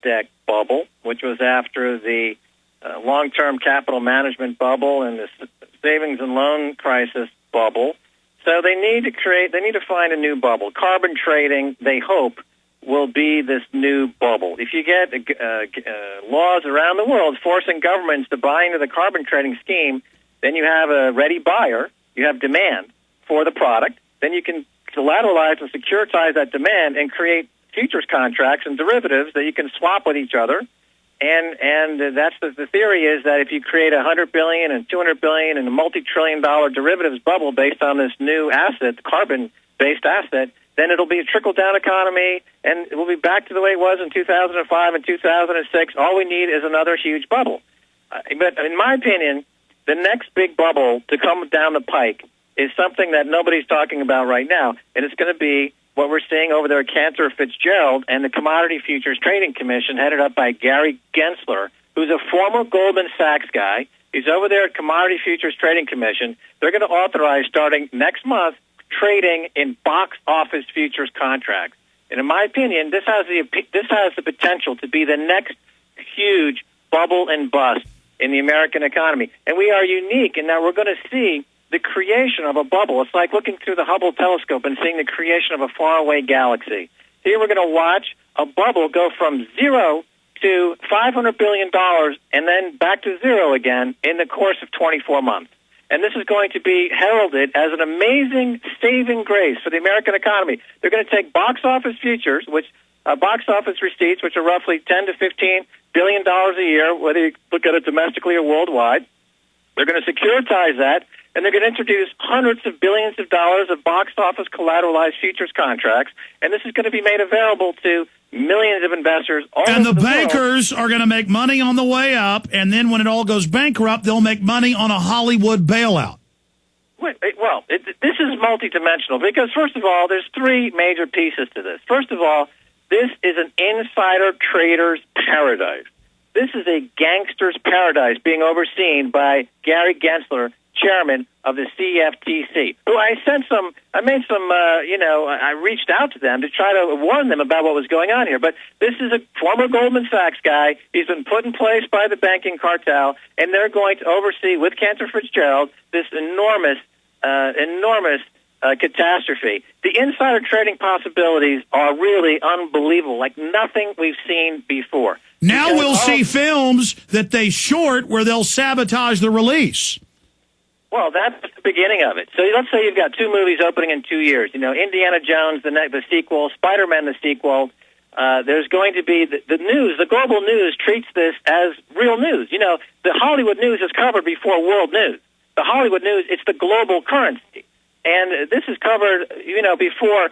deck bubble, which was after the long-term capital management bubble and the savings and loan crisis bubble. So they need to find a new bubble. Carbon trading, they hope, will be this new bubble. If you get laws around the world forcing governments to buy into the carbon trading scheme, then you have a ready buyer, you have demand for the product, then you can collateralize and securitize that demand and create futures contracts and derivatives that you can swap with each other. And that's the theory is that if you create $100 billion and $200 billion and a multi-trillion-dollar derivatives bubble based on this new asset, the carbon-based asset, then it'll be a trickle-down economy, and we'll be back to the way it was in 2005 and 2006. All we need is another huge bubble. But in my opinion, the next big bubble to come down the pike is something that nobody's talking about right now, and it's going to be what we're seeing over there at Cantor Fitzgerald and the Commodity Futures Trading Commission, headed up by Gary Gensler, who's a former Goldman Sachs guy. He's over there at Commodity Futures Trading Commission. They're going to authorize, starting next month, trading in box office futures contracts. And in my opinion, this has the potential to be the next huge bubble and bust in the American economy. And we are unique in that we're going to see the creation of a bubble. It's like looking through the Hubble telescope and seeing the creation of a faraway galaxy. Here we're going to watch a bubble go from zero to $500 billion and then back to zero again in the course of 24 months. And this is going to be heralded as an amazing saving grace for the American economy. They're going to take box office futures, box office receipts, which are roughly $10 to $15 billion a year, whether you look at it domestically or worldwide. They're going to securitize that, and they're going to introduce hundreds of billions of dollars of box office collateralized futures contracts, and this is going to be made available to millions of investors all over the world. And the bankers are going to make money on the way up, and then when it all goes bankrupt, they'll make money on a Hollywood bailout. Well, this is multidimensional because, first of all, there's three major pieces to this. First of all, this is an insider trader's paradise. This is a gangster's paradise being overseen by Gary Gensler, chairman of the CFTC, who I reached out to them to try to warn them about what was going on here. But this is a former Goldman Sachs guy. He's been put in place by the banking cartel, and they're going to oversee, with Cantor Fitzgerald, this enormous catastrophe. The insider trading possibilities are really unbelievable, like nothing we've seen before. Now we'll see films that they short where they'll sabotage the release. Well, that's the beginning of it. So let's say you've got two movies opening in 2 years. Indiana Jones, the sequel, Spider-Man, the sequel. There's going to be the news. The global news treats this as real news. The Hollywood news is covered before world news. The Hollywood news, it's the global currency. And this is covered, before,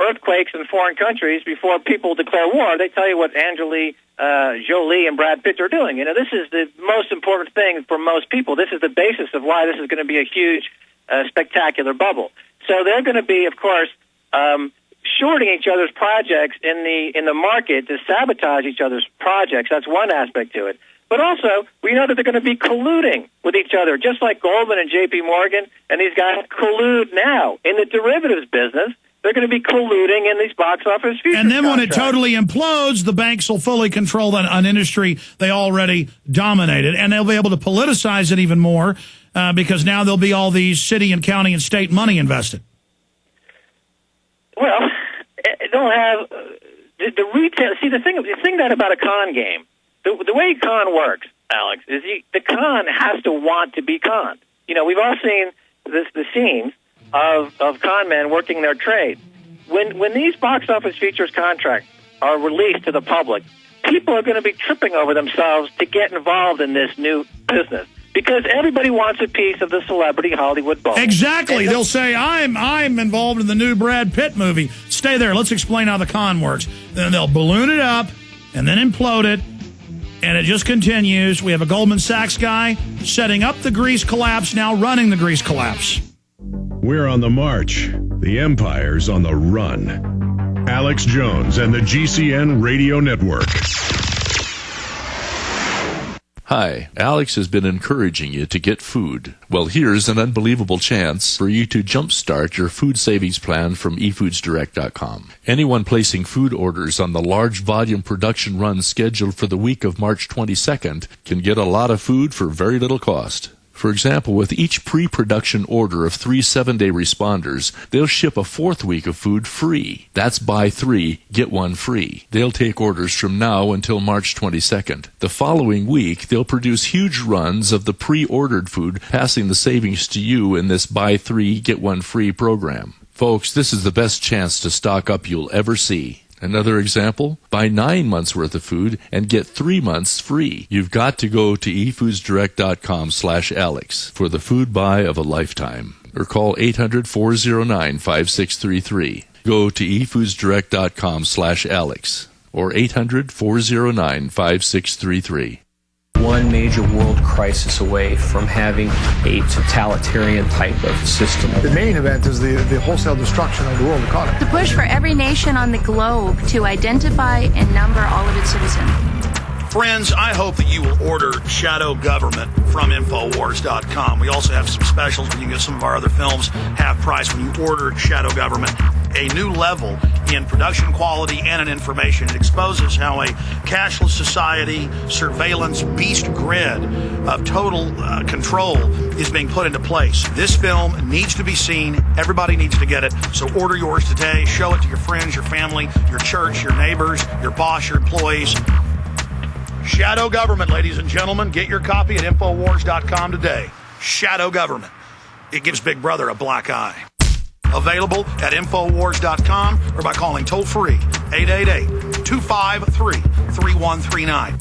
earthquakes in foreign countries, before people declare war. They tell you what Angelina Jolie and Brad Pitt are doing. This is the most important thing for most people. This is the basis of why this is going to be a huge, spectacular bubble. So they're going to be, of course, shorting each other's projects in the market to sabotage each other's projects. That's one aspect to it. But also, we know that they're going to be colluding with each other, just like Goldman and J.P. Morgan and these guys collude now. In the derivatives business, they're going to be colluding in these box office futures And then contracts. When it totally implodes, the banks will fully control an industry they already dominated. And they'll be able to politicize it even more because now there'll be all these city and county and state money invested. Well, they'll have the retail. See, the thing that about a con game, the way con works, Alex, is the con has to want to be conned. We've all seen the scenes of con men working their trade. When these box office futures contracts are released to the public, people are going to be tripping over themselves to get involved in this new business because everybody wants a piece of the celebrity Hollywood bubble. Exactly. They'll say, I'm involved in the new Brad Pitt movie. Stay there. Let's explain how the con works. Then they'll balloon it up and then implode it. And it just continues. We have a Goldman Sachs guy setting up the Greece collapse, now running the Greece collapse. We're on the march. The empire's on the run. Alex Jones and the GCN Radio Network. Hi, Alex has been encouraging you to get food. Well, here's an unbelievable chance for you to jumpstart your food savings plan from efoodsdirect.com. Anyone placing food orders on the large volume production run scheduled for the week of March 22nd can get a lot of food for very little cost. For example, with each pre-production order of 3 7-day responders, they'll ship a 4th week of food free. That's buy 3, get 1 free. They'll take orders from now until March 22nd. The following week, they'll produce huge runs of the pre-ordered food, passing the savings to you in this buy 3, get 1 free program. Folks, this is the best chance to stock up you'll ever see. Another example, buy 9 months worth of food and get 3 months free. You've got to go to efoodsdirect.com/Alex for the food buy of a lifetime. Or call 800-409-5633. Go to efoodsdirect.com/Alex or 800-409-5633. One major world crisis away from having a totalitarian type of system. The main event is the wholesale destruction of the world economy. The push for every nation on the globe to identify and number all of its citizens. Friends, I hope that you will order Shadow Government from Infowars.com. We also have some specials where you can get some of our other films half price when you order Shadow Government. A new level in production quality and in information. It exposes how a cashless society, surveillance beast grid of total control is being put into place. This film needs to be seen. Everybody needs to get it. So order yours today. Show it to your friends, your family, your church, your neighbors, your boss, your employees. Shadow Government, ladies and gentlemen. Get your copy at Infowars.com today. Shadow Government. It gives Big Brother a black eye. Available at Infowars.com or by calling toll-free 888-253-3139.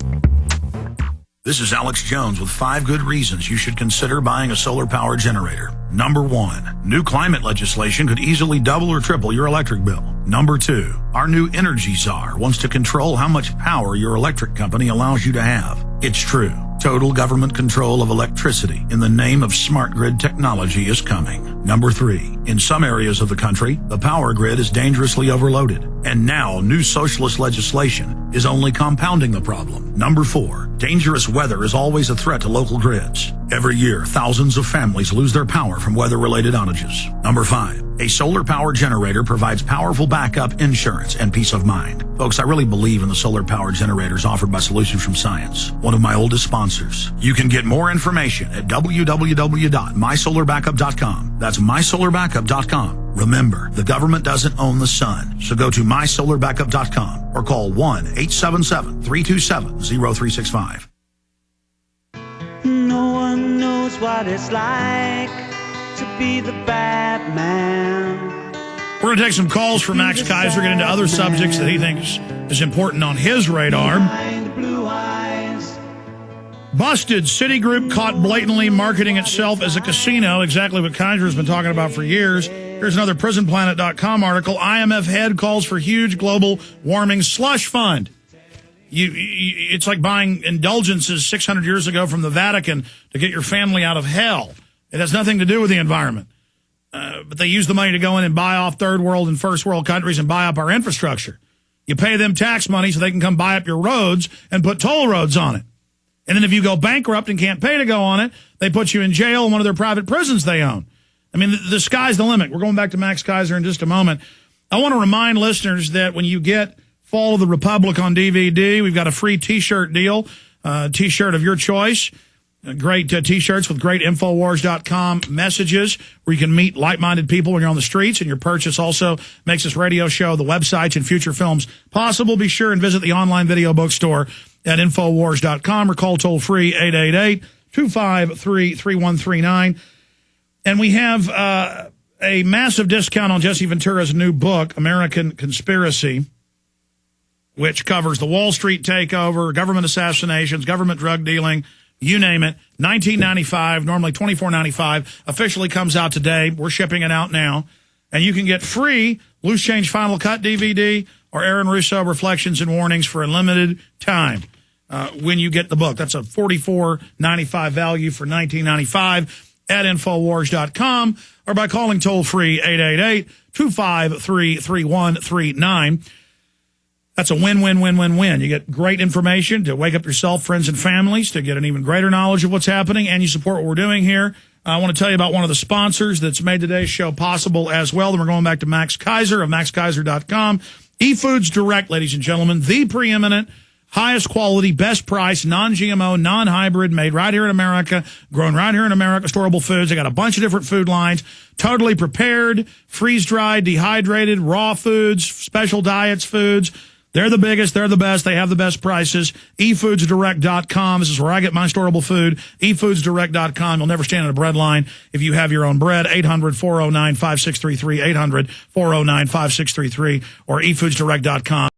This is Alex Jones with 5 good reasons you should consider buying a solar power generator. Number 1, new climate legislation could easily double or triple your electric bill. Number 2, our new energy czar wants to control how much power your electric company allows you to have. It's true. Total government control of electricity in the name of smart grid technology is coming. Number 3, in some areas of the country, the power grid is dangerously overloaded. And now new socialist legislation is only compounding the problem. Number 4, dangerous weather is always a threat to local grids. Every year, thousands of families lose their power from weather-related outages. Number 5, a solar power generator provides powerful backup insurance and peace of mind. Folks, I really believe in the solar power generators offered by Solutions from Science, one of my oldest sponsors. You can get more information at www.mysolarbackup.com. That's mysolarbackup.com. Remember, the government doesn't own the sun, so go to mysolarbackup.com or call 1-877-327-0365. No one knows what it's like to be the bad man. We're going to take some calls from Max Keiser, get into other subjects that he thinks is important on his radar. Busted. Citigroup caught blatantly marketing itself as a casino, exactly what Keiser's been talking about for years. Here's another PrisonPlanet.com article. IMF head calls for huge global warming slush fund. It's like buying indulgences 600 years ago from the Vatican to get your family out of hell. It has nothing to do with the environment. But they use the money to go in and buy off third world and first world countries and buy up our infrastructure. You pay them tax money so they can come buy up your roads and put toll roads on it. And then if you go bankrupt and can't pay to go on it, they put you in jail in one of their private prisons they own. I mean, the sky's the limit. We're going back to Max Keiser in just a moment. I want to remind listeners that when you get Fall of the Republic on DVD, we've got a free T-shirt deal, T-shirt of your choice. Great T-shirts with great Infowars.com messages where you can meet like-minded people when you're on the streets, and your purchase also makes this radio show, the websites, and future films possible. Be sure and visit the online video bookstore at Infowars.com or call toll-free 888-253-3139. And we have a massive discount on Jesse Ventura's new book, American Conspiracy, which covers the Wall Street takeover, government assassinations, government drug dealing, you name it. $19.95, normally $24.95. Officially comes out today. We're shipping it out now. And you can get free Loose Change Final Cut DVD or Aaron Russo Reflections and Warnings for a limited time when you get the book. That's a $44.95 value for $19.95 at Infowars.com or by calling toll-free 888-253-3139. That's a win-win-win-win-win. You get great information to wake up yourself, friends, and families, to get an even greater knowledge of what's happening, and you support what we're doing here. I want to tell you about one of the sponsors that's made today's show possible as well. Then we're going back to Max Keiser of MaxKeiser.com. eFoods Direct, ladies and gentlemen, the preeminent, highest quality, best price, non-GMO, non-hybrid, made right here in America, grown right here in America, storable foods. They got a bunch of different food lines, totally prepared, freeze-dried, dehydrated, raw foods, special diets foods. They're the biggest. They're the best. They have the best prices. eFoodsDirect.com. This is where I get my storable food. eFoodsDirect.com. You'll never stand in a bread line if you have your own bread. 800-409-5633. 800-409-5633 or eFoodsDirect.com.